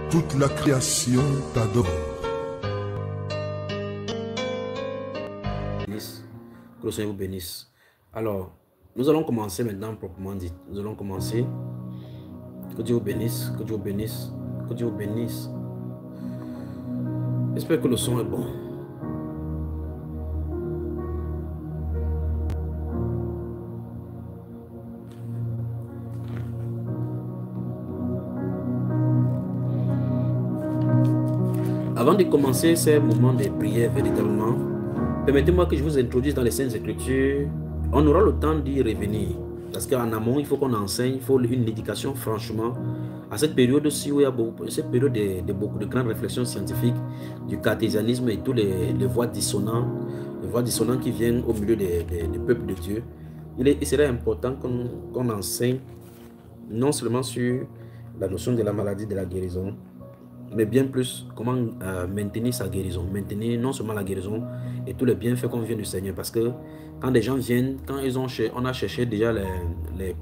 Toute la création t'adore. Que le Seigneur vous bénisse. Alors, nous allons commencer maintenant proprement dit. Nous allons commencer. Que Dieu vous bénisse, que Dieu vous bénisse, que Dieu vous bénisse. J'espère que le son est bon. Avant de commencer ces moments de prière véritablement, permettez-moi que je vous introduise dans les Saintes Écritures. On aura le temps d'y revenir. Parce qu'en amont, il faut qu'on enseigne, il faut une éducation franchement. À cette période-ci où il y a cette période de beaucoup de grandes réflexions scientifiques, du cartésianisme et toutes les voix dissonantes qui viennent au milieu des peuples de Dieu, il serait important qu'on enseigne non seulement sur la notion de la maladie, de la guérison, mais bien plus comment maintenir sa guérison, maintenir non seulement la guérison et tous les bienfaits qu'on vient du Seigneur. Parce que quand des gens viennent, quand on a cherché déjà les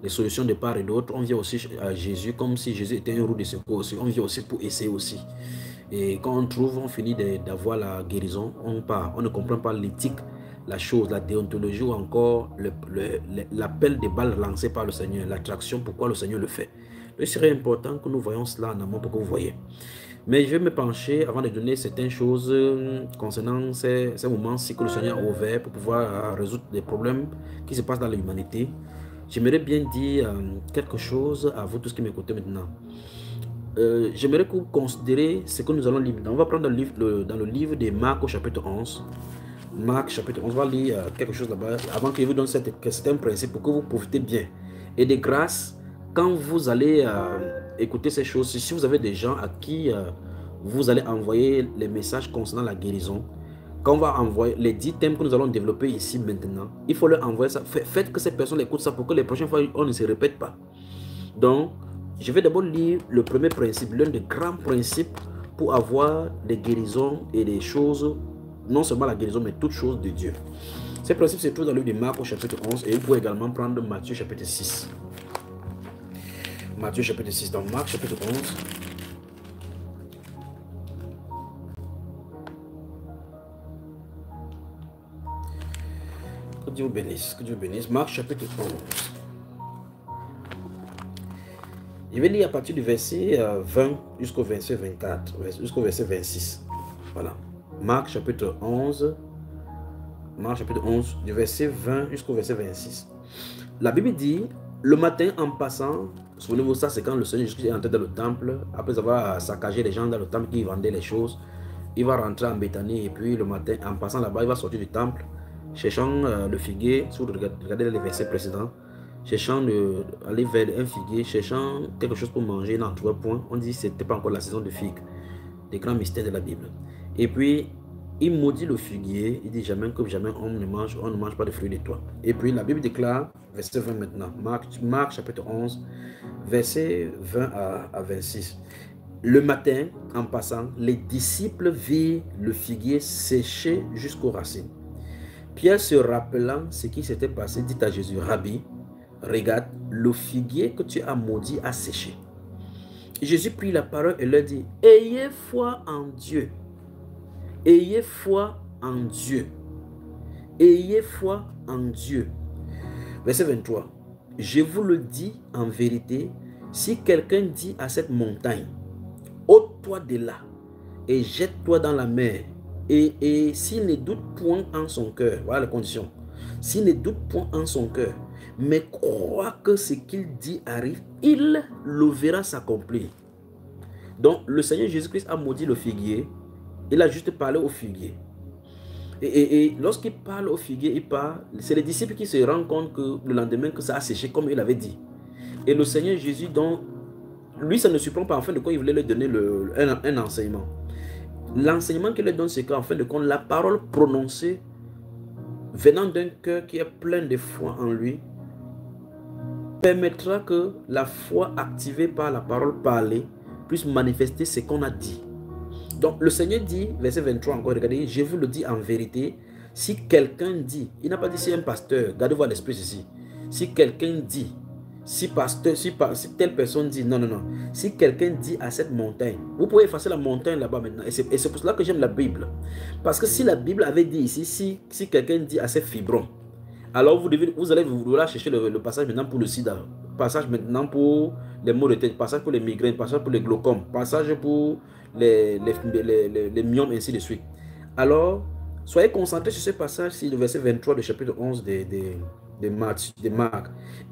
solutions de part et d'autre, on vient aussi à Jésus comme si Jésus était un roue de secours aussi. On vient aussi pour essayer aussi. Et quand on trouve, on finit d'avoir la guérison, on part. On ne comprend pas l'éthique, la chose, la déontologie ou encore l'appel des balles lancées par le Seigneur, l'attraction, pourquoi le Seigneur le fait. Il serait important que nous voyons cela en amont pour que vous voyez. Mais je vais me pencher avant de donner certaines choses concernant ces moments-ci que le Seigneur a ouverts pour pouvoir résoudre des problèmes qui se passent dans l'humanité. J'aimerais bien dire quelque chose à vous tous qui m'écoutez maintenant. J'aimerais que vous considérez ce que nous allons lire. On va prendre dans le livre de Marc au chapitre 11. Marc chapitre 11, on va lire quelque chose là-bas avant que je vous donne certains principes pour que vous profitez bien. Et de grâce, quand vous allez écouter ces choses, si vous avez des gens à qui vous allez envoyer les messages concernant la guérison, quand on va envoyer les 10 thèmes que nous allons développer ici maintenant, il faut leur envoyer ça. Faites que ces personnes écoutent ça pour que les prochaines fois, on ne se répète pas. Donc, je vais d'abord lire le premier principe, l'un des grands principes pour avoir des guérisons et des choses, non seulement la guérison, mais toutes choses de Dieu. Ces principes se trouvent dans le livre de Marc au chapitre 11 et vous pouvez également prendre Matthieu chapitre 6. Matthieu chapitre 6, dans Marc chapitre 11. Que Dieu vous bénisse, que Dieu vous bénisse. Marc chapitre 11. Je vais lire à partir du verset 20 jusqu'au verset 24, jusqu'au verset 26. Voilà. Marc chapitre 11. Marc chapitre 11, du verset 20 jusqu'au verset 26. La Bible dit, le matin en passant, souvenez-vous ça, c'est quand le Seigneur Jésus est entré dans le temple, après avoir saccagé les gens dans le temple qui vendaient les choses, il va rentrer en Béthanie et puis le matin, en passant là-bas, il va sortir du temple, cherchant le figuier, si vous regardez les versets précédents, cherchant aller vers un figuier, cherchant quelque chose pour manger, il n'en trouvait point. On dit que ce n'était pas encore la saison de figues, des grands mystères de la Bible. Et puis, il maudit le figuier, il dit jamais que jamais on ne mange pas de fruits de toi. Et puis la Bible déclare, verset 20 maintenant, Marc chapitre 11, verset 20 à 26. Le matin, en passant, les disciples virent le figuier séché jusqu'aux racines. Pierre, se rappelant ce qui s'était passé, dit à Jésus, Rabbi, regarde, le figuier que tu as maudit a séché. Et Jésus prit la parole et leur dit, ayez foi en Dieu. Ayez foi en Dieu. Ayez foi en Dieu. Verset 23. Je vous le dis en vérité, si quelqu'un dit à cette montagne, ôte-toi de là et jette-toi dans la mer, et s'il ne doute point en son cœur, voilà les conditions, s'il ne doute point en son cœur, mais croit que ce qu'il dit arrive, il le verra s'accomplir. Donc le Seigneur Jésus-Christ a maudit le figuier. Il a juste parlé au figuier. Et lorsqu'il parle au figuier, c'est les disciples qui se rendent compte que le lendemain que ça a séché comme il avait dit. Et le Seigneur Jésus, donc, lui, ça ne surprend pas en fin de compte, il voulait leur donner un enseignement. L'enseignement qu'il leur donne, c'est qu'en fin de compte, la parole prononcée, venant d'un cœur qui est plein de foi en lui, permettra que la foi activée par la parole parlée puisse manifester ce qu'on a dit. Donc le Seigneur dit, verset 23 encore, regardez, je vous le dis en vérité, si quelqu'un dit, il n'a pas dit si un pasteur, gardez-vous à l'esprit ici, si quelqu'un dit, Si pasteur, si telle personne dit non, non, non. Si quelqu'un dit à cette montagne, vous pouvez effacer la montagne là-bas maintenant. Et c'est pour cela que j'aime la Bible. Parce que si la Bible avait dit ici, si quelqu'un dit à ces fibrons, alors vous allez vouloir chercher le passage maintenant pour le sida, passage maintenant pour les maux de tête, passage pour les migraines, passage pour les glaucomes, passage pour les myomes, ainsi de suite. Alors, soyez concentrés sur ce passage, c'est le verset 23 du chapitre 11 de Marc.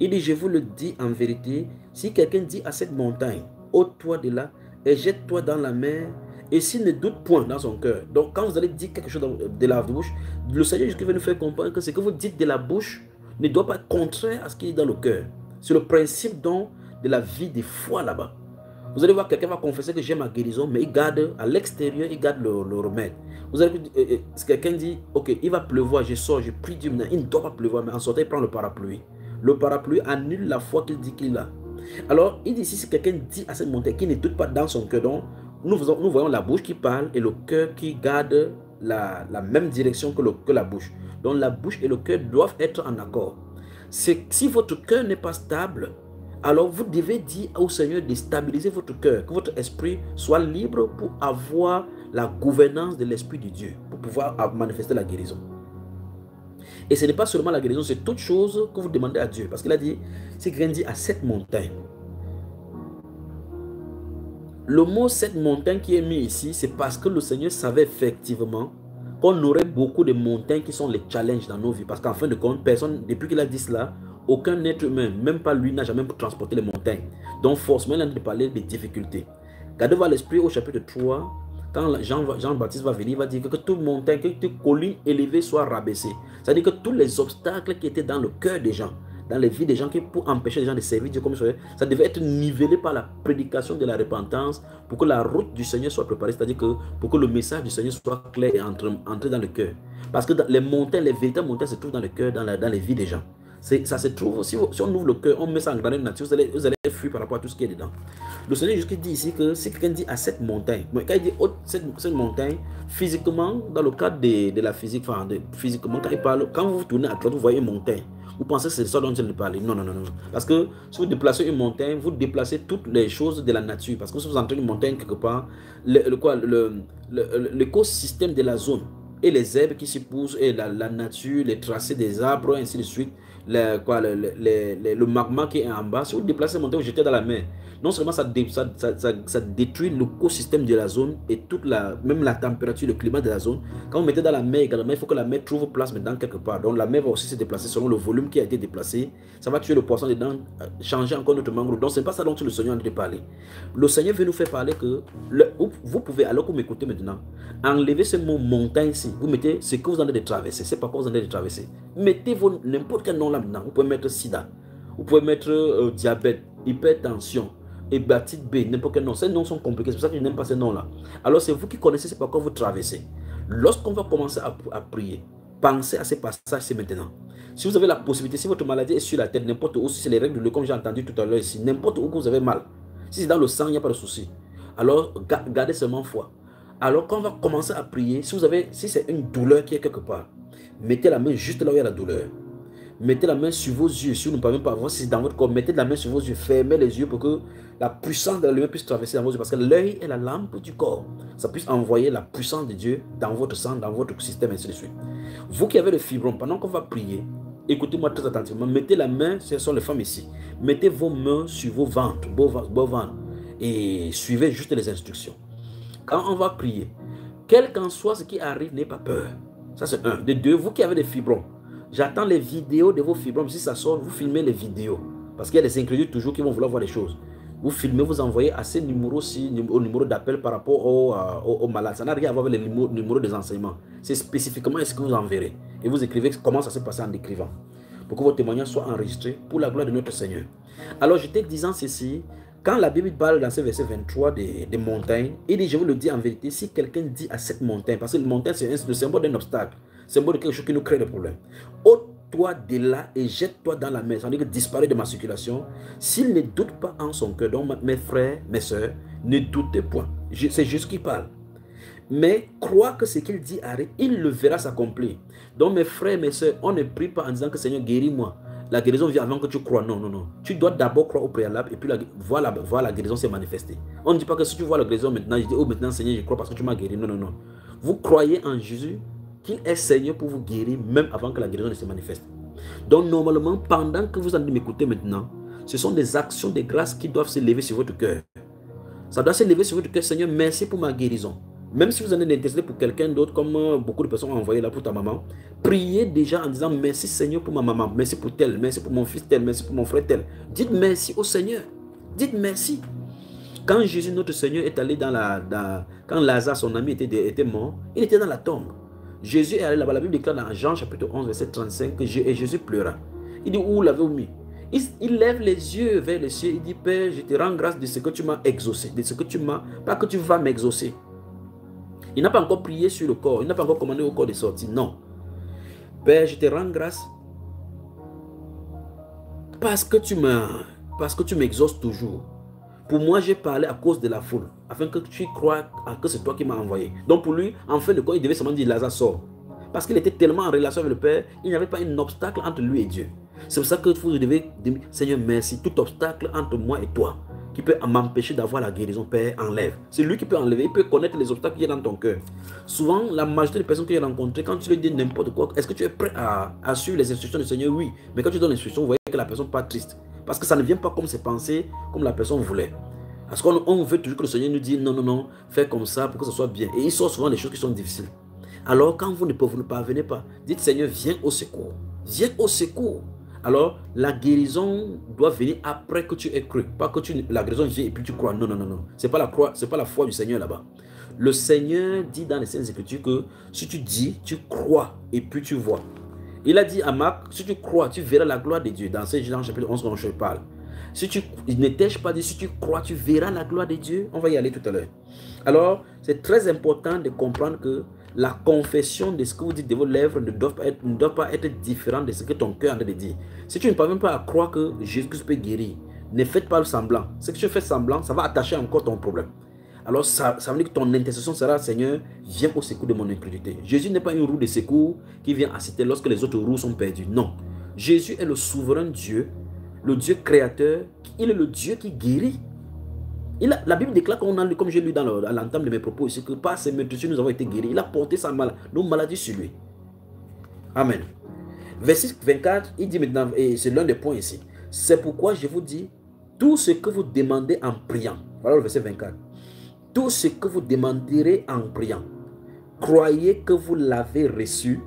Il dit, je vous le dis en vérité, si quelqu'un dit à cette montagne, ôte-toi de là et jette-toi dans la mer, et s'il ne doute point dans son cœur. Donc quand vous allez dire quelque chose de la bouche, le Seigneur Jésus veut nous faire comprendre que ce que vous dites de la bouche ne doit pas être contraire à ce qui est dans le cœur. C'est le principe donc de la vie de foi là-bas. Vous allez voir, quelqu'un va confesser que j'ai ma guérison, mais il garde à l'extérieur, il garde le remède. Vous allez quelqu'un dit, ok, il va pleuvoir, je sors, je prie Dieu maintenant, il ne doit pas pleuvoir, mais en sortant, il prend le parapluie. Le parapluie annule la foi qu'il dit qu'il a. Alors, il dit ici, si quelqu'un dit à cette montagne qu'il ne doute pas dans son cœur, donc nous voyons la bouche qui parle et le cœur qui garde la même direction que la bouche. Donc la bouche et le cœur doivent être en accord. Si votre cœur n'est pas stable, alors vous devez dire au Seigneur de stabiliser votre cœur, que votre esprit soit libre pour avoir la gouvernance de l'Esprit de Dieu, pour pouvoir manifester la guérison. Et ce n'est pas seulement la guérison, c'est toute chose que vous demandez à Dieu. Parce qu'il a dit, si quelqu'un dit à cette montagne, le mot cette montagne qui est mis ici, c'est parce que le Seigneur savait effectivement qu'on aurait beaucoup de montagnes qui sont les challenges dans nos vies. Parce qu'en fin de compte, personne, depuis qu'il a dit cela, aucun être humain, même pas lui, n'a jamais transporté les montagnes. Donc forcément, il a de parler des difficultés. Gardez voir l'esprit au chapitre 3, quand Jean-Baptiste va venir, il va dire que toute montagne, que toute colline élevée soit rabaissée. C'est-à-dire que tous les obstacles qui étaient dans le cœur des gens, dans les vies des gens, qui pour empêcher les gens de servir Dieu comme ça devait être nivelé par la prédication de la repentance pour que la route du Seigneur soit préparée, c'est-à-dire que pour que le message du Seigneur soit clair et entre dans le cœur. Parce que les montagnes, les véritables montagnes se trouvent dans le cœur, dans les vies des gens. Ça se trouve, si on ouvre le cœur, on met ça en grandeur nature, vous allez fuir par rapport à tout ce qui est dedans. Le Seigneur Jésus dit ici que si quelqu'un dit à cette montagne, quand il dit cette montagne, physiquement, dans le cadre de la physique, enfin, physiquement, quand il parle, quand vous tournez à droite, vous voyez une montagne. Vous pensez que c'est ça dont il parle. Non, non, non, non. Parce que si vous déplacez une montagne, vous déplacez toutes les choses de la nature. Parce que si vous entrez une montagne quelque part, l'écosystème de la zone et les herbes qui s'y poussent, et la nature, les tracés des arbres, ainsi de suite, le magma qui est en bas, si vous déplacez la montagne, vous jetez dans la mer. Non seulement ça détruit l'écosystème de la zone et même la température, le climat de la zone. Quand vous mettez dans la mer également, il faut que la mer trouve place maintenant quelque part. Donc la mer va aussi se déplacer selon le volume qui a été déplacé. Ça va tuer le poisson dedans, changer encore notre mangrove. Donc ce n'est pas ça dont le Seigneur a envie de parler. Le Seigneur veut nous faire parler que vous pouvez, alors que vous m'écoutez maintenant, enlever ce mot montagne ici. Vous mettez ce que vous en avez de traverser. C'est pas quoi vous en avez de traverser. Mettez n'importe quel nom là maintenant. Vous pouvez mettre sida. Vous pouvez mettre diabète, hypertension, hépatite B, n'importe quel nom. Ces noms sont compliqués, c'est pour ça que je n'aime pas ces noms-là. Alors c'est vous qui connaissez, c'est par quoi vous traversez. Lorsqu'on va commencer à prier, pensez à ces passages maintenant. Si vous avez la possibilité, si votre maladie est sur la tête, n'importe où, si c'est les règles de l'eau, comme j'ai entendu tout à l'heure ici, n'importe où que vous avez mal, si c'est dans le sang, il n'y a pas de souci. Alors gardez seulement foi. Alors quand on va commencer à prier, si c'est une douleur qui est quelque part, mettez la main juste là où il y a la douleur. Mettez la main sur vos yeux. Si vous ne pouvez pas voir si c'est dans votre corps, mettez la main sur vos yeux. Fermez les yeux pour que la puissance de la lumière puisse traverser dans vos yeux. Parce que l'œil est la lampe du corps. Ça puisse envoyer la puissance de Dieu dans votre sang, dans votre système, ainsi de suite. Vous qui avez le fibron, pendant qu'on va prier, écoutez-moi très attentivement. Mettez la main, ce sont les femmes ici. Mettez vos mains sur vos ventres, vos ventres. Et suivez juste les instructions. Quand on va prier, quel qu'en soit ce qui arrive, n'ayez pas peur. Ça c'est un. De deux, vous qui avez des fibrons, j'attends les vidéos de vos fibromes. Si ça sort, vous filmez les vidéos. Parce qu'il y a des incrédules toujours qui vont vouloir voir les choses. Vous filmez, vous envoyez à ces numéros-ci, au numéro d'appel par rapport aux malades. Ça n'a rien à voir avec les numéros des enseignements. C'est spécifiquement ce que vous enverrez. Et vous écrivez comment ça s'est passé en écrivant. Pour que vos témoignages soient enregistrés pour la gloire de notre Seigneur. Alors, je t'ai disant ceci. Quand la Bible parle dans ce verset 23 des montagnes, il dit, je vous le dis en vérité, si quelqu'un dit à cette montagne, parce que la montagne c'est le symbole d'un obstacle, symbole de quelque chose qui nous crée des problèmes. Ôte-toi de là et jette-toi dans la mer. Ça veut dire que disparaît de ma circulation. S'il ne doute pas en son cœur, donc mes frères, mes soeurs, ne doutez point. C'est juste qui parle. Mais crois que ce qu'il dit arrive, il le verra s'accomplir. Donc mes frères, mes soeurs, on ne prie pas en disant que Seigneur guéris-moi. la guérison vient avant que tu crois. Non, non, non. Tu dois d'abord croire au préalable et puis voir la guérison s'est manifestée. On ne dit pas que si tu vois la guérison maintenant, je dis, oh maintenant Seigneur, je crois parce que tu m'as guéri. Non, non, non. Vous croyez en Jésus qu'il est Seigneur pour vous guérir même avant que la guérison ne se manifeste. Donc normalement, pendant que vous allez m'écouter maintenant, ce sont des actions de grâce qui doivent se lever sur votre cœur. Ça doit se lever sur votre cœur. Seigneur, merci pour ma guérison. Même si vous en êtes intéressé pour quelqu'un d'autre, comme beaucoup de personnes ont envoyé là pour ta maman, priez déjà en disant merci Seigneur pour ma maman, merci pour tel, merci pour mon fils tel, merci pour mon frère tel. Dites merci au Seigneur. Dites merci. Quand Jésus, notre Seigneur, est allé quand Lazare, son ami, était mort, il était dans la tombe. Jésus est allé là-bas. La Bible déclare dans Jean chapitre 11, verset 35 que Jésus pleura. Il dit, où l'avez-vous mis? Il lève les yeux vers le ciel. Il dit, Père, je te rends grâce de ce que tu m'as exaucé, de ce que tu m'as, pas que tu vas m'exaucer. Il n'a pas encore prié sur le corps. Il n'a pas encore commandé au corps de sortir. Non. Père, je te rends grâce parce que tu m'exauces toujours. Pour moi, j'ai parlé à cause de la foule, afin que tu crois que c'est toi qui m'as envoyé. Donc pour lui, en fin de compte, il devait seulement dire Lazare sort. Parce qu'il était tellement en relation avec le Père, il n'y avait pas un obstacle entre lui et Dieu. C'est pour ça que vous devez dire, Seigneur, merci. Tout obstacle entre moi et toi, qui peut m'empêcher d'avoir la guérison, Père, enlève. C'est lui qui peut enlever, il peut connaître les obstacles qu'il y a dans ton cœur. Souvent, la majorité des personnes que j'ai rencontrées, quand tu lui dis n'importe quoi, est-ce que tu es prêt à suivre les instructions du Seigneur? Oui. Mais quand tu donnes l'instruction, vous voyez que la personne n'est pas triste. Parce que ça ne vient pas comme c'est pensé, comme la personne voulait. Parce qu'on veut toujours que le Seigneur nous dise non, non, non, fais comme ça pour que ce soit bien. Et il sort souvent des choses qui sont difficiles. Alors, quand vous ne parvenez pas, dites Seigneur, viens au secours. Viens au secours. Alors, la guérison doit venir après que tu aies cru. Pas que la guérison vient et puis tu crois. Non, non, non, non. Ce n'est pas la foi du Seigneur là-bas. Le Seigneur dit dans les Saintes Écritures que si tu dis, tu crois et puis tu vois. Il a dit à Marc, si tu crois, tu verras la gloire de Dieu. Dans ce chapitre 11 dont je parle. Il ne t'ai pas dit, si tu crois, tu verras la gloire de Dieu. On va y aller tout à l'heure. Alors, c'est très important de comprendre que la confession de ce que vous dites de vos lèvres ne doit pas être différente de ce que ton cœur est en train de dire. Si tu ne parviens pas à croire que Jésus peut guérir, ne faites pas le semblant. Ce que tu fais semblant, ça va attacher encore ton problème. Alors, ça veut dire que ton intercession sera, Seigneur, viens au secours de mon incrédulité. Jésus n'est pas une roue de secours qui vient assister lorsque les autres roues sont perdues. Non. Jésus est le souverain Dieu, le Dieu créateur. Il est le Dieu qui guérit. La Bible déclare, comme j'ai lu à l'entame de mes propos ici, que par ses meurtrissures nous avons été guéris. Il a porté nos maladies sur lui. Amen. Verset 24, il dit maintenant, et c'est l'un des points ici, c'est pourquoi je vous dis, tout ce que vous demandez en priant, voilà le verset 24, tout ce que vous demanderez en priant, croyez que vous l'avez reçu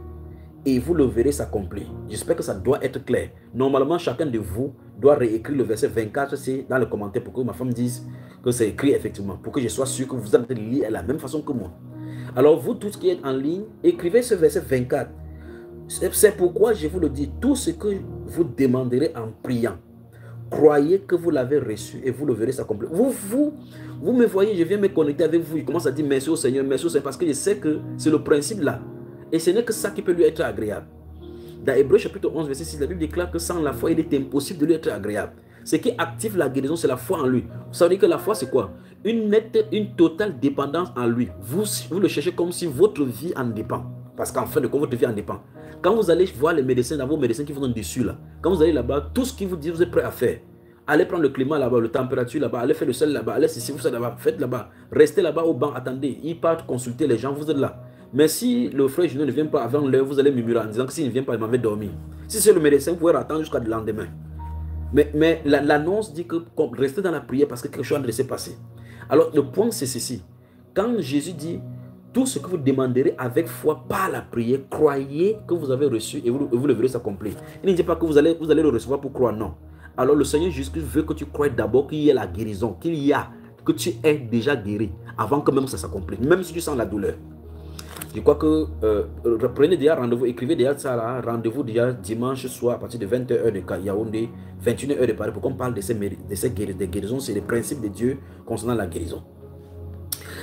et vous le verrez s'accomplir. J'espère que ça doit être clair. Normalement, chacun de vous doit réécrire le verset 24 dans le commentaire pour que ma femme dise que c'est écrit effectivement, pour que je sois sûr que vous allez lire de la même façon que moi. Alors vous tous qui êtes en ligne, écrivez ce verset 24. C'est pourquoi je vous le dis, tout ce que vous demanderez en priant, croyez que vous l'avez reçu et vous le verrez s'accomplir. Vous me voyez, je viens me connecter avec vous, je commence à dire merci au Seigneur, parce que je sais que c'est le principe là. Et ce n'est que ça qui peut lui être agréable. Dans Hébreux chapitre 11, verset 6, la Bible déclare que sans la foi, il est impossible de lui être agréable. Ce qui active la guérison, c'est la foi en lui. Ça veut dire que la foi, c'est quoi? Une totale dépendance en lui. Vous le cherchez comme si votre vie en dépend. Parce qu'en fin de compte, votre vie en dépend. Quand vous allez voir les médecins, dans vos médecins qui vous donnent dessus, là, quand vous allez là-bas, tout ce qu'ils vous disent, vous êtes prêt à faire. Allez prendre le climat là-bas, la température là-bas, allez faire le sel là-bas, allez si vous faites là-bas, faites là-bas. Restez là-bas au banc, attendez. Ils partent consulter les gens, vous êtes là. Mais si le frère Julien ne vient pas avant l'heure, vous allez murmurer en disant que s'il ne vient pas, il m'avait dormi. Si c'est le médecin, vous pouvez attendre jusqu'à le lendemain. Mais l'annonce dit que restez dans la prière parce que quelque chose doit se passer. Alors le point c'est ceci. Quand Jésus dit tout ce que vous demanderez avec foi par la prière, croyez que vous avez reçu et vous le verrez s'accomplir. Il ne dit pas que vous allez le recevoir pour croire, non. Alors le Seigneur Jésus-Christ veut que tu croies d'abord qu'il y ait la guérison, que tu es déjà guéri avant que même ça s'accomplisse, même si tu sens la douleur. Je crois que prenez déjà rendez-vous, écrivez déjà ça là, rendez-vous déjà dimanche soir à partir de 20h de Yaoundé, 21h de Paris, pour qu'on parle de ces guérisons, c'est les principes de Dieu concernant la guérison.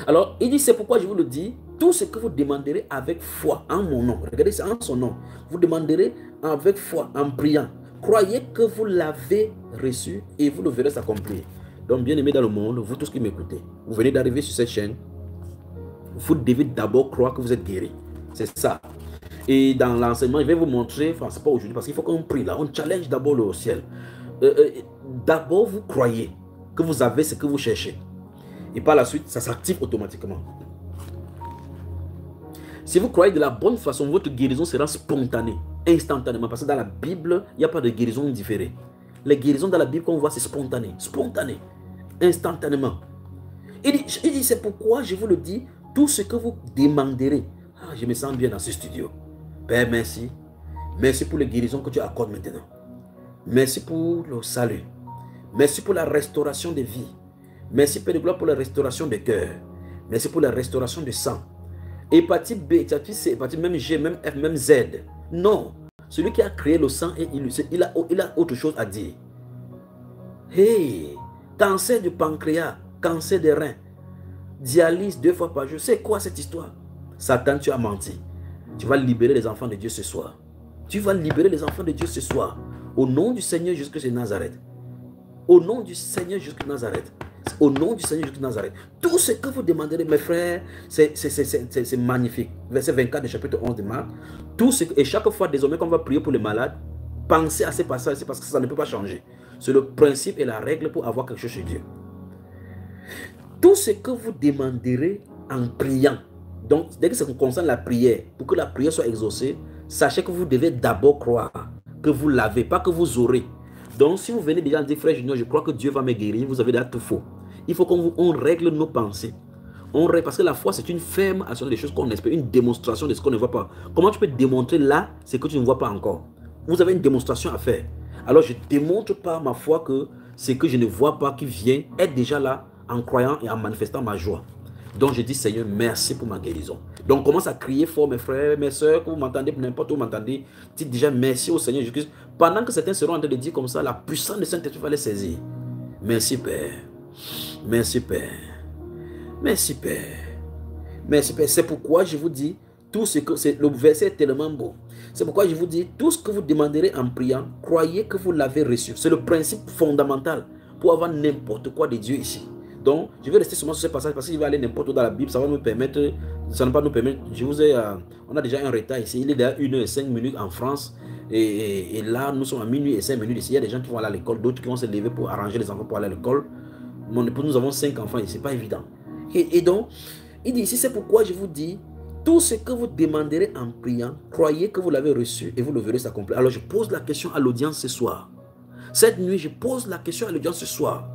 Alors, il dit, c'est pourquoi je vous le dis, tout ce que vous demanderez avec foi en mon nom, regardez, c'est en son nom, vous demanderez avec foi, en priant, croyez que vous l'avez reçu et vous le verrez s'accomplir. Donc, bien aimés dans le monde, vous tous qui m'écoutez, vous venez d'arriver sur cette chaîne, vous devez d'abord croire que vous êtes guéri. C'est ça. Et dans l'enseignement, je vais vous montrer, enfin c'est pas aujourd'hui, parce qu'il faut qu'on prie là, on challenge d'abord le ciel. D'abord, vous croyez que vous avez ce que vous cherchez. Et par la suite, ça s'active automatiquement. Si vous croyez de la bonne façon, votre guérison sera spontanée, instantanément. Parce que dans la Bible, il n'y a pas de guérison différée. Les guérisons dans la Bible qu'on voit, c'est spontané. Spontané. Instantanément. Il dit, c'est pourquoi je vous le dis, tout ce que vous demanderez. Ah, je me sens bien dans ce studio. Père, merci. Merci pour les guérisons que tu accordes maintenant. Merci pour le salut. Merci pour la restauration des vies. Merci, Père de gloire, pour la restauration des cœurs. Merci pour la restauration du sang. Hépatite B, hépatite C, hépatite même G, même F, même Z. Non. Celui qui a créé le sang, il a autre chose à dire. Hey, cancer du pancréas, cancer des reins, dialyse 2 fois par jour. C'est quoi cette histoire? Satan, tu as menti. Tu vas libérer les enfants de Dieu ce soir. Tu vas libérer les enfants de Dieu ce soir. Au nom du Seigneur jusqu'à Nazareth. Au nom du Seigneur jusqu'à Nazareth. Au nom du Seigneur jusqu'à Nazareth. Tout ce que vous demanderez, mes frères, c'est magnifique. Verset 24 du chapitre 11 de Marc. Et chaque fois, désormais, qu'on va prier pour les malades, pensez à ces passages, c'est parce que ça ne peut pas changer. C'est le principe et la règle pour avoir quelque chose chez Dieu. Tout ce que vous demanderez en priant, donc dès que ça concerne la prière, pour que la prière soit exaucée, sachez que vous devez d'abord croire que vous l'avez, pas que vous aurez. Donc si vous venez déjà dire, frère Junior, je crois que Dieu va me guérir, vous avez déjà tout faux. Il faut qu'on règle nos pensées. Parce que la foi, c'est une ferme action des choses qu'on espère, une démonstration de ce qu'on ne voit pas. Comment tu peux démontrer là ce que tu ne vois pas encore? Vous avez une démonstration à faire. Alors je démontre par ma foi que ce que je ne vois pas qui vient est déjà là en croyant et en manifestant ma joie. Donc je dis, Seigneur, merci pour ma guérison. Donc commence à crier fort, mes frères, mes soeurs, que vous m'entendez, n'importe où vous m'entendez. Dites déjà merci au Seigneur Jésus-Christ. Pendant que certains seront en train de dire comme ça, la puissance de Saint-Esprit va les saisir. Merci Père. Merci Père. Merci Père. Merci Père. C'est pourquoi je vous dis, tout ce que le verset est tellement beau. C'est pourquoi je vous dis, tout ce que vous demanderez en priant, croyez que vous l'avez reçu. C'est le principe fondamental pour avoir n'importe quoi de Dieu ici. Donc, je vais rester seulement sur ce passage parce qu'il va aller n'importe où dans la Bible. Ça va nous permettre, ça ne va pas nous permettre. On a déjà un retard ici. Il est déjà 1h05 en France. Et là, nous sommes à minuit et 5 minutes ici. Il y a des gens qui vont aller à l'école, d'autres qui vont se lever pour arranger les enfants pour aller à l'école. Mon épouse, nous avons 5 enfants ici. C'est pas évident. Et donc, il dit ici, c'est pourquoi je vous dis, tout ce que vous demanderez en priant, croyez que vous l'avez reçu et vous le verrez s'accomplir. Alors, je pose la question à l'audience ce soir. Cette nuit, je pose la question à l'audience ce soir.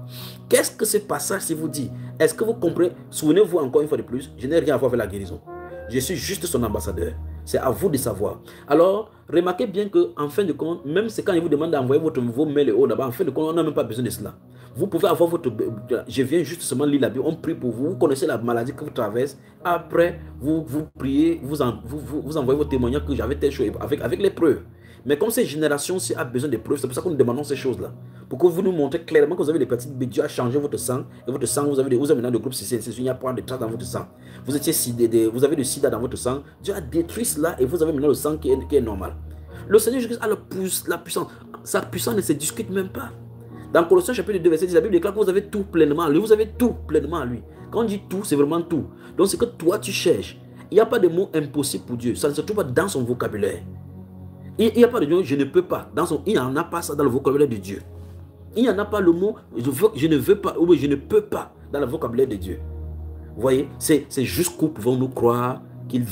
Qu'est-ce que ce passage vous dit? Est-ce que vous comprenez? Souvenez-vous encore une fois de plus, je n'ai rien à voir avec la guérison. Je suis juste son ambassadeur. C'est à vous de savoir. Alors, remarquez bien qu'en fin de compte, même c'est quand il vous demande d'envoyer vos mails haut là-bas, en fin de compte, on n'a même pas besoin de cela. Vous pouvez avoir votre... Je viens juste seulement lire la Bible, on prie pour vous, vous connaissez la maladie que vous traversez. Après, vous priez, vous envoyez vos témoignages que j'avais telle chose avec les preuves. Mais comme cette génération-ci a besoin de preuves, c'est pour ça que nous demandons ces choses-là. Pour que vous nous montrez clairement que vous avez des petites bêtises, Dieu a changé votre sang. Et votre sang, vous avez maintenant le groupe CCNC, il n'y a pas de traces dans votre sang. Vous avez le sida dans votre sang. Dieu a détruit cela et vous avez maintenant le sang qui est normal. Le Seigneur Jésus a la puissance. Sa puissance ne se discute même pas. Dans Colossiens chapitre 2, verset 10, la Bible déclare que vous avez tout pleinement à lui. Vous avez tout pleinement à lui. Quand on dit tout, c'est vraiment tout. Donc c'est que toi tu cherches. Il n'y a pas de mot impossible pour Dieu. Ça ne se trouve pas dans son vocabulaire. Il n'y a pas de mot je ne peux pas. Il n'y en a pas ça dans le vocabulaire de Dieu. Il n'y en a pas le mot je ne veux pas ou je ne peux pas dans le vocabulaire de Dieu. Vous voyez, c'est jusqu'où pouvons-nous croire qu'il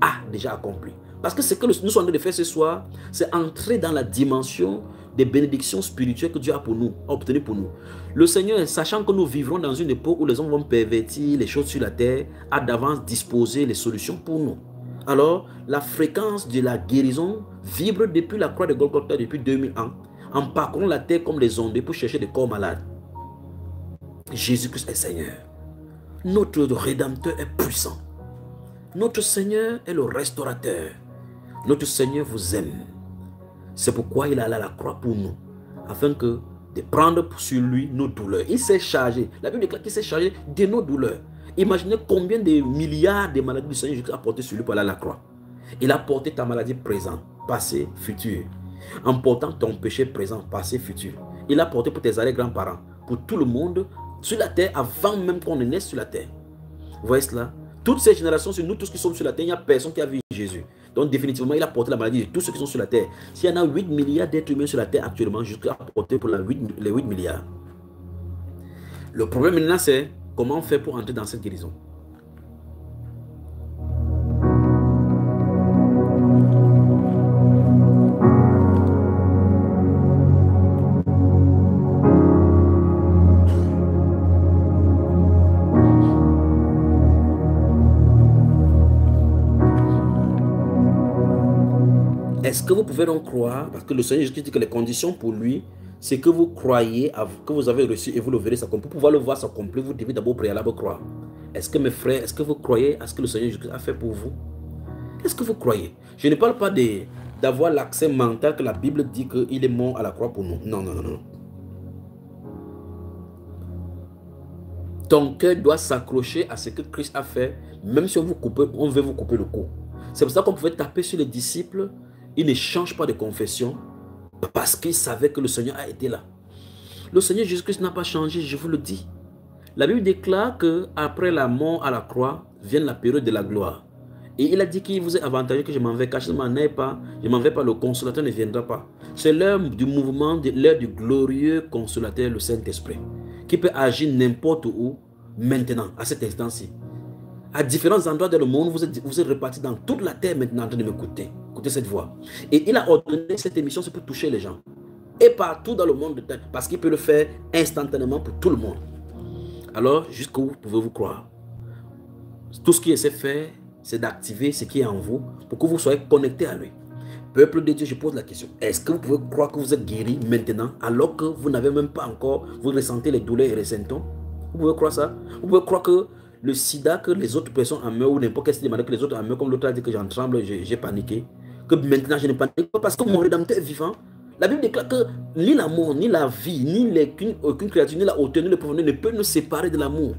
a déjà accompli. Parce que ce que nous sommes en train de faire ce soir, c'est entrer dans la dimension des bénédictions spirituelles que Dieu a obtenues pour nous. Le Seigneur, sachant que nous vivrons dans une époque où les hommes vont pervertir les choses sur la terre, a d'avance disposé les solutions pour nous. Alors, la fréquence de la guérison vibre depuis la croix de Golgotha depuis 2000 ans, en parcourant la terre comme des ondes pour chercher des corps malades. Jésus-Christ est Seigneur. Notre Rédempteur est puissant. Notre Seigneur est le restaurateur. Notre Seigneur vous aime. C'est pourquoi il est allé à la croix pour nous, afin de prendre sur lui nos douleurs. Il s'est chargé. La Bible déclare qu'il s'est chargé de nos douleurs. Imaginez combien de milliards de maladies du Seigneur Jésus a porté sur lui pour aller à la croix. Il a porté ta maladie présente, passée, future. En portant ton péché présent, passé, futur. Il a porté pour tes arrière-grands-parents, pour tout le monde, sur la terre, avant même qu'on ne naisse sur la terre. Vous voyez cela? Toutes ces générations, c'est nous tous qui sommes sur la terre, il n'y a personne qui a vu Jésus. Donc définitivement, il a porté la maladie de tous ceux qui sont sur la terre. S'il y en a 8 milliards d'êtres humains sur la terre actuellement, Jésus a porté pour les 8 milliards. Le problème maintenant, c'est comment on fait pour entrer dans cette guérison. Est-ce que vous pouvez donc croire, parce que le Seigneur Jésus dit que les conditions pour lui, c'est que vous croyez, que vous avez reçu et vous le verrez s'accomplir. Pour pouvoir le voir s'accomplir, vous devez d'abord préalable croire. Est-ce que mes frères, est-ce que vous croyez à ce que le Seigneur Jésus a fait pour vous? Est-ce que vous croyez? Je ne parle pas d'avoir l'accès mental que la Bible dit qu'il est mort à la croix pour nous. Non, non, non, non. Ton cœur doit s'accrocher à ce que Christ a fait, même si on veut vous couper le cou. C'est pour ça qu'on pouvait taper sur les disciples. Ils ne changent pas de confession parce qu'ils savaient que le Seigneur a été là. Le Seigneur Jésus-Christ n'a pas changé, je vous le dis. La Bible déclare qu'après la mort à la croix, vient la période de la gloire. Et il a dit qu'il vous est avantageux que je m'en vais, car je ne m'en vais pas, le consolateur ne viendra pas. C'est l'heure du mouvement, l'heure du glorieux consolateur, le Saint-Esprit, qui peut agir n'importe où, maintenant, à cet instant-ci. À différents endroits dans le monde, vous êtes repartis dans toute la terre maintenant en train de m'écouter. Écoutez cette voix. Et il a ordonné cette émission, c'est pour toucher les gens. Et partout dans le monde, parce qu'il peut le faire instantanément pour tout le monde. Alors, jusqu'où pouvez-vous croire? Tout ce qu'il essaie de faire, c'est d'activer ce qui est en vous pour que vous soyez connectés à lui. Peuple de Dieu, je pose la question. Est-ce que vous pouvez croire que vous êtes guéri maintenant alors que vous n'avez même pas encore, vous ressentez les douleurs et les symptômes? Vous pouvez croire ça? Vous pouvez croire que le sida, que les autres personnes en meurent ou n'importe quelle maladie que les autres en meurent, comme l'autre a dit que j'en tremble, j'ai paniqué, que maintenant je ne panique pas parce que mon Rédempteur est vivant. La Bible déclare que ni la mort, ni la vie, ni aucune créature, ni la hauteur, ni le profondeur ne peut nous séparer de l'amour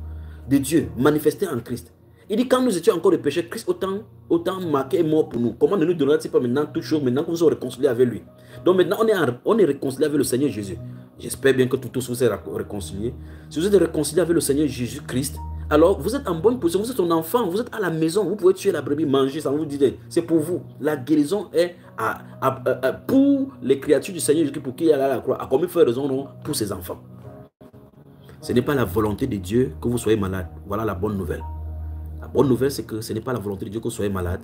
de Dieu manifesté en Christ. Il dit quand nous étions encore des pécheurs, Christ autant marqué et mort pour nous. Comment ne nous donnera-t-il pas maintenant toute chose, maintenant que nous sommes réconciliés avec lui? Donc maintenant on est réconcilié avec le Seigneur Jésus. J'espère bien que tous vous êtes réconciliés. Si vous êtes réconciliés avec le Seigneur Jésus-Christ, alors vous êtes en bonne position, vous êtes un enfant, vous êtes à la maison, vous pouvez tuer la brebis, manger, ça vous dit, c'est pour vous. La guérison est pour les créatures du Seigneur Jésus pour qui il est à la croix. À combien faire raison non, pour ses enfants? Ce n'est pas la volonté de Dieu que vous soyez malade. Voilà la bonne nouvelle. La bonne nouvelle, c'est que ce n'est pas la volonté de Dieu que vous soyez malade.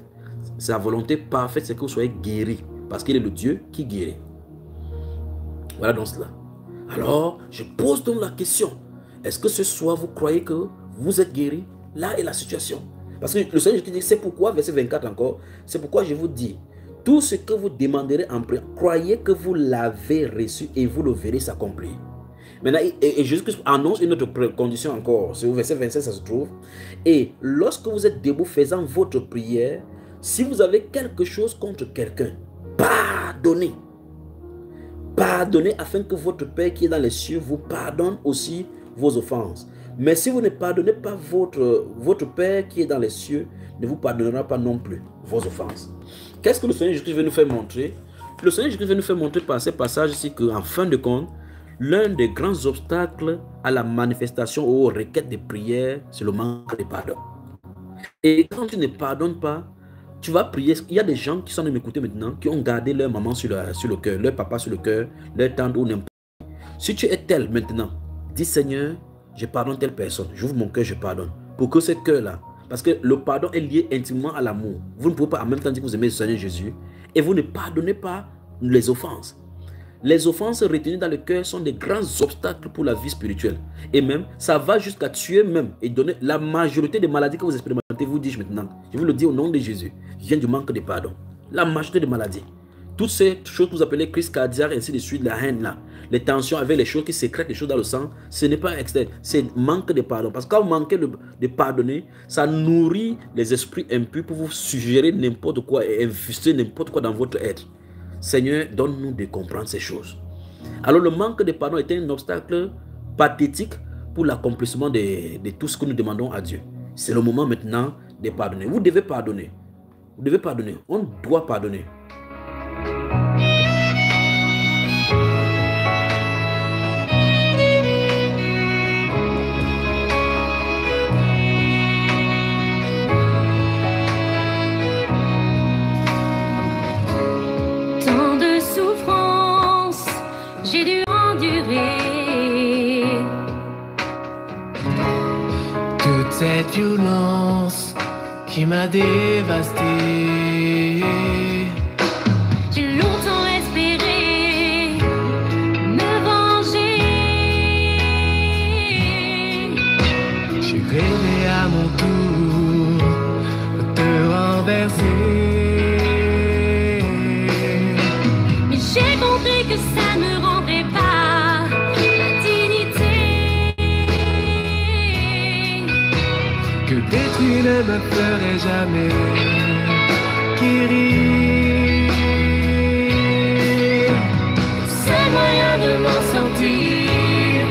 C'est la volonté parfaite, c'est que vous soyez guéri. Parce qu'il est le Dieu qui guérit. Voilà donc cela. Alors, je pose donc la question. Est-ce que ce soir, vous croyez que vous êtes guéri? Là est la situation. Parce que le Seigneur dit, c'est pourquoi, verset 24 encore, c'est pourquoi je vous dis, tout ce que vous demanderez en prière, croyez que vous l'avez reçu et vous le verrez s'accomplir. Maintenant, et Jésus-Christ annonce une autre condition encore. C'est au verset 27, ça se trouve. Et lorsque vous êtes debout faisant votre prière, si vous avez quelque chose contre quelqu'un, pardonnez. Pardonnez afin que votre Père qui est dans les cieux vous pardonne aussi vos offenses. Mais si vous ne pardonnez pas, votre Père qui est dans les cieux ne vous pardonnera pas non plus vos offenses. Qu'est-ce que le Seigneur Jésus veut nous faire montrer? Le Seigneur Jésus veut nous faire montrer par ces passages ici qu'en fin de compte, l'un des grands obstacles à la manifestation ou aux requêtes de prière, c'est le manque de pardon. Et quand tu ne pardonnes pas, tu vas prier. Il y a des gens qui sont en train de m'écouter maintenant, qui ont gardé leur maman sur le cœur, leur papa sur le cœur, leur tante ou n'importe. Si tu es tel maintenant, dis Seigneur, je pardonne telle personne, j'ouvre mon cœur, je pardonne. Pour que ce cœur-là, parce que le pardon est lié intimement à l'amour. Vous ne pouvez pas en même temps dire que vous aimez le Seigneur Jésus et vous ne pardonnez pas les offenses. Les offenses retenues dans le cœur sont des grands obstacles pour la vie spirituelle. Et même, ça va jusqu'à tuer même et donner la majorité des maladies que vous expérimentez, vous dis-je maintenant. Je vous le dis au nom de Jésus, vient du manque de pardon. La majorité des maladies. Toutes ces choses que vous appelez crise cardiaque, ainsi de suite, la haine là, les tensions avec les choses qui sécrètent les choses dans le sang, ce n'est pas externe, c'est manque de pardon. Parce que quand vous manquez de pardonner, ça nourrit les esprits impurs pour vous suggérer n'importe quoi et infuser n'importe quoi dans votre être. Seigneur, donne-nous de comprendre ces choses. Alors le manque de pardon est un obstacle pathétique pour l'accomplissement de tout ce que nous demandons à Dieu. C'est le moment maintenant de pardonner. Vous devez pardonner. Vous devez pardonner. On doit pardonner. j'ai dû endurer toute cette violence qui m'a dévasté. J'ai longtemps espéré me venger. J'ai rêvé à mon tour de renverser. Mais j'ai compris que ça ne me rendrait pas la dignité. Que détruire ne me ferait jamais guérir. C'est moyen de m'en sortir,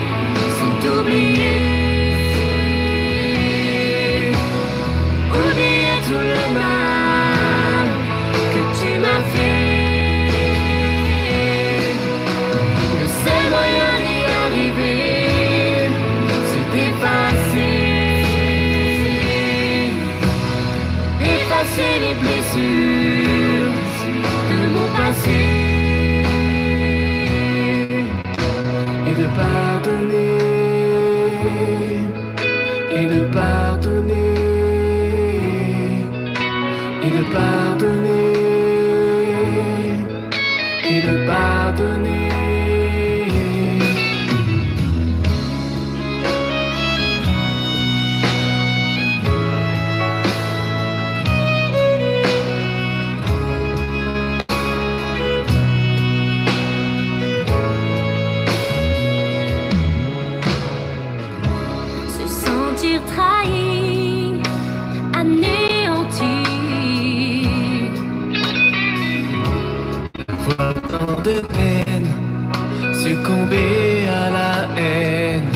c'est d'oublier. Oublier tout le mal que tu m'as fait. Le seul moyen d'y arriver, c'est d'effacer. Effacer les blessures de mon passé et de pardonner, et de pardonner, et de pardonner, et de pardonner. Se sentir trahi, anéanti. Voir tant de peine, succomber à la haine.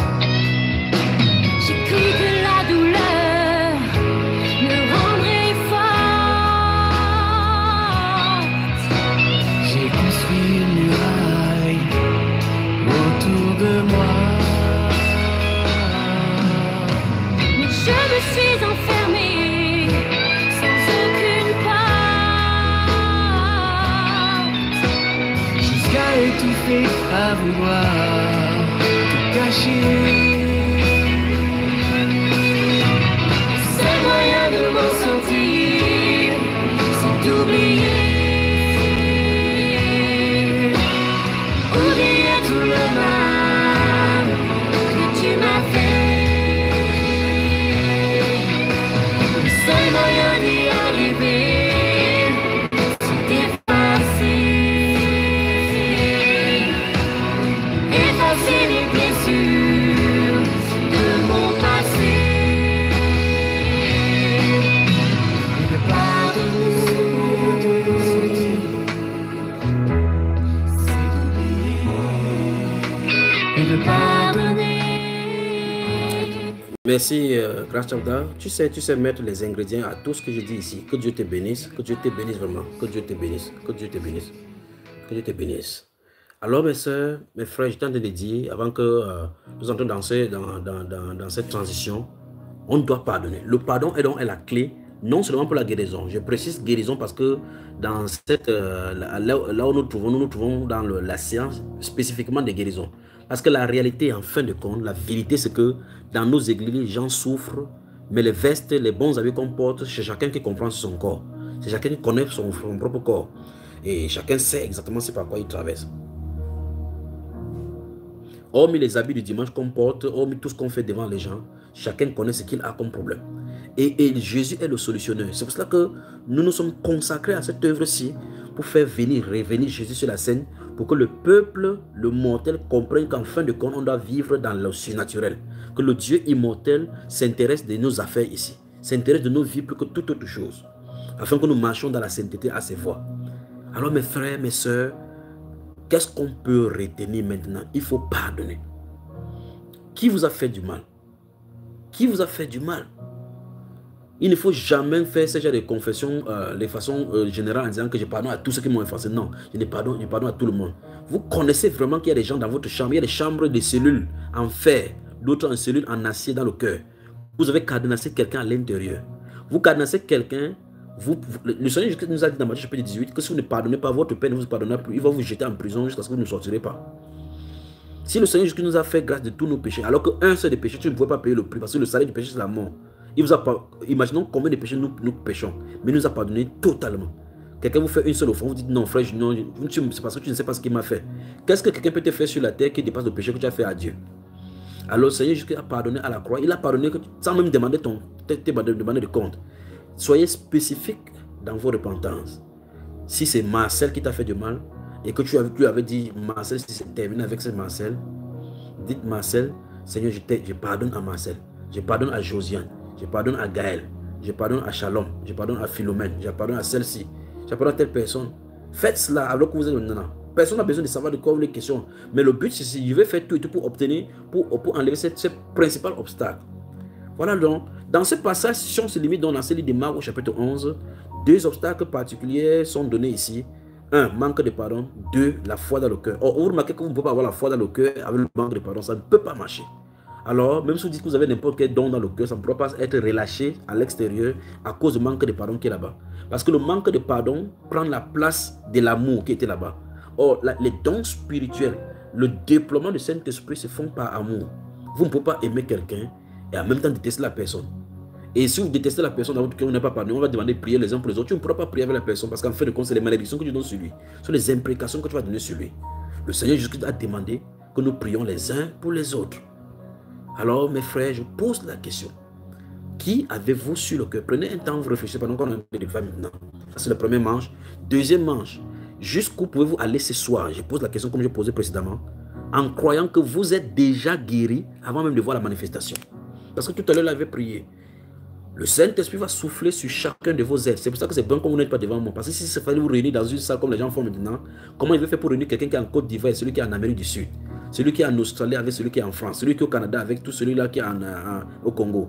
J'ai cru que la douleur me rendrait forte. J'ai construit une muraille autour de moi. Mais je me suis enfermée sans aucune porte, jusqu'à étouffer à vouloir tout cacher. Le seul moyen de m'en sortir, c'est d'oublier. Oublier tout le mal que tu m'as fait. Le seul moyen d'y arriver, c'est d'effacer. Effacer les blessures de mon passé. Et de pardonner, c'est d'oublier. Et de pardonner. Merci, Grâce Chavda. Tu sais mettre les ingrédients à tout ce que je dis ici. Que Dieu te bénisse. Que Dieu te bénisse vraiment. Que Dieu te bénisse. Que Dieu te bénisse. Que Dieu te bénisse. Alors, mes soeurs, mes frères, je tente de le dire avant que nous entrons dans cette transition. On doit pardonner. Le pardon est donc la clé, non seulement pour la guérison. Je précise guérison parce que dans cette, là où nous nous trouvons dans la science spécifiquement de guérison. Parce que la réalité, en fin de compte, la vérité, c'est que dans nos églises, les gens souffrent, mais les vestes, les bons habits qu'on porte, c'est chacun qui comprend son corps. C'est chacun qui connaît son propre corps. Et chacun sait exactement ce par quoi il traverse. Hormis les habits du dimanche qu'on porte, hormis tout ce qu'on fait devant les gens, chacun connaît ce qu'il a comme problème. Et Jésus est le solutionneur. C'est pour cela que nous nous sommes consacrés à cette œuvre-ci pour faire revenir Jésus sur la scène, pour que le peuple, le mortel, comprenne qu'en fin de compte, on doit vivre dans le surnaturel. Que le Dieu immortel s'intéresse de nos affaires ici, s'intéresse de nos vies plus que toute autre chose, afin que nous marchions dans la sainteté à ses voies. Alors mes frères, mes sœurs, qu'est-ce qu'on peut retenir maintenant? Il faut pardonner. Qui vous a fait du mal? Qui vous a fait du mal? Il ne faut jamais faire ce genre de confession de façon générale en disant que je pardonne à tous ceux qui m'ont offensé. Non, je pardonne à tout le monde. Vous connaissez vraiment qu'il y a des gens dans votre chambre, il y a des chambres de cellules en fer, d'autres en cellules en acier dans le cœur. Vous avez cadenassé quelqu'un à l'intérieur. Vous cadenassez quelqu'un, le Seigneur Jésus nous a dit dans Matthieu chapitre 18 que si vous ne pardonnez pas, votre Père ne vous pardonnera plus. Il va vous jeter en prison jusqu'à ce que vous ne sortirez pas. Si le Seigneur Jésus nous a fait grâce de tous nos péchés, alors qu'un seul des péchés, tu ne pouvais pas payer le prix, parce que le salaire du péché, c'est la mort. Il vous a pas, imaginons combien de péchés nous péchons, mais il nous a pardonné totalement. Quelqu'un vous fait une seule offense, vous dites non frère, non, c'est parce que tu ne sais pas ce qu'il m'a fait. Qu'est-ce que quelqu'un peut te faire sur la terre qui dépasse le péché que tu as fait à Dieu? Alors le Seigneur Jésus a pardonné à la croix, il a pardonné sans même demander demander de compte. Soyez spécifique dans vos repentances. Si c'est Marcel qui t'a fait du mal, et que tu avais dit, Marcel, si c'est terminé avec ce Marcel, dites Marcel, Seigneur, je pardonne à Marcel, je pardonne à Josiane, je pardonne à Gaël, je pardonne à Shalom, je pardonne à Philomène, je pardonne à celle-ci, je pardonne à telle personne. Faites cela alors que vous êtes maintenant. Personne n'a besoin de savoir de quoi vous les questions. Mais le but, c'est que je vais faire tout et tout pour obtenir, pour enlever ce principal obstacle. Voilà donc, dans ce passage, si on se limite dans ce livre de Marc au chapitre 11, 2 obstacles particuliers sont donnés ici. 1, manque de pardon. 2, la foi dans le cœur. Or, vous remarquez que vous ne pouvez pas avoir la foi dans le cœur avec le manque de pardon. Ça ne peut pas marcher. Alors, même si vous dites que vous avez n'importe quel don dans le cœur, ça ne pourra pas être relâché à l'extérieur à cause du manque de pardon qui est là-bas. Parce que le manque de pardon prend la place de l'amour qui était là-bas. Or, les dons spirituels, le déploiement du Saint-Esprit se font par amour. Vous ne pouvez pas aimer quelqu'un et en même temps détester la personne. Et si vous détestez la personne dans votre cœur, vous n'avez pas pardonné, on va demander de prier les uns pour les autres. Tu ne pourras pas prier avec la personne parce qu'en fait de compte, c'est les malédictions que tu donnes sur lui. Ce sont les imprécations que tu vas donner sur lui. Le Seigneur Jésus a demandé que nous prions les uns pour les autres. Alors, mes frères, je pose la question. Qui avez-vous sur le cœur? Prenez un temps, vous réfléchissez pendant qu'on a des femmes maintenant. Ça, c'est le premier manche. Deuxième manche. Jusqu'où pouvez-vous aller ce soir? Je pose la question comme je posais précédemment. En croyant que vous êtes déjà guéri avant même de voir la manifestation. Parce que tout à l'heure, il avait prié. Le Saint-Esprit va souffler sur chacun de vos êtres. C'est pour ça que c'est bon que vous n'êtes pas devant moi. Parce que si c'est fallait vous réunir dans une salle comme les gens font maintenant, comment il veut faire pour réunir quelqu'un qui est en Côte d'Ivoire et celui qui est en Amérique du Sud? Celui qui est en Australie avec celui qui est en France? Celui qui est au Canada avec tout celui-là qui est au Congo?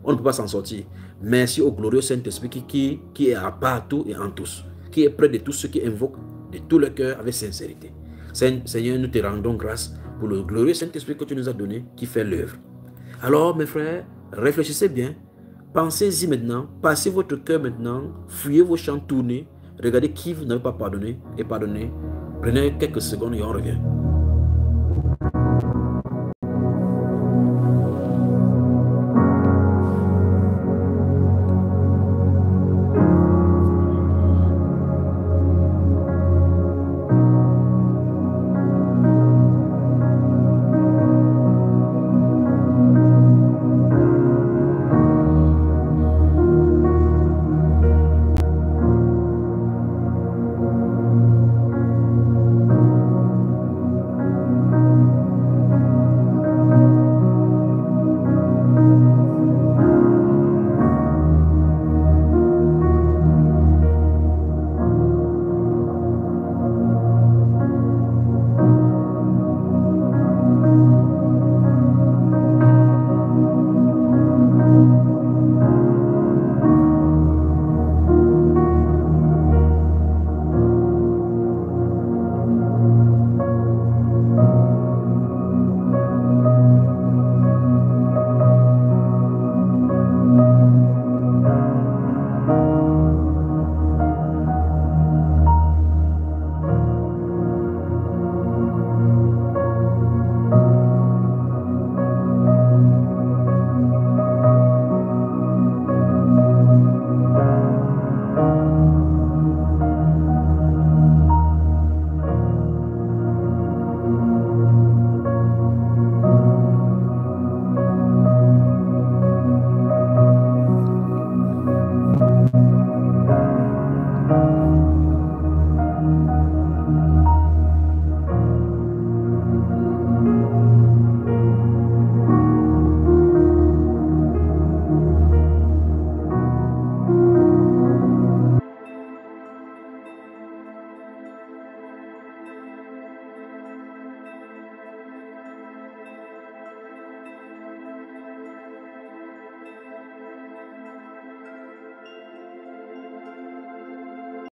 On ne peut pas s'en sortir. Merci au glorieux Saint-Esprit qui est à partout et en tous. Qui est près de tous ceux qui invoquent de tout le cœur avec sincérité. Seigneur, nous te rendons grâce pour le glorieux Saint-Esprit que tu nous as donné qui fait l'œuvre. Alors, mes frères, réfléchissez bien. Pensez-y maintenant, passez votre cœur maintenant, fouillez vos champs, tournez, regardez qui vous n'avez pas pardonné et pardonnez. Prenez quelques secondes et on revient.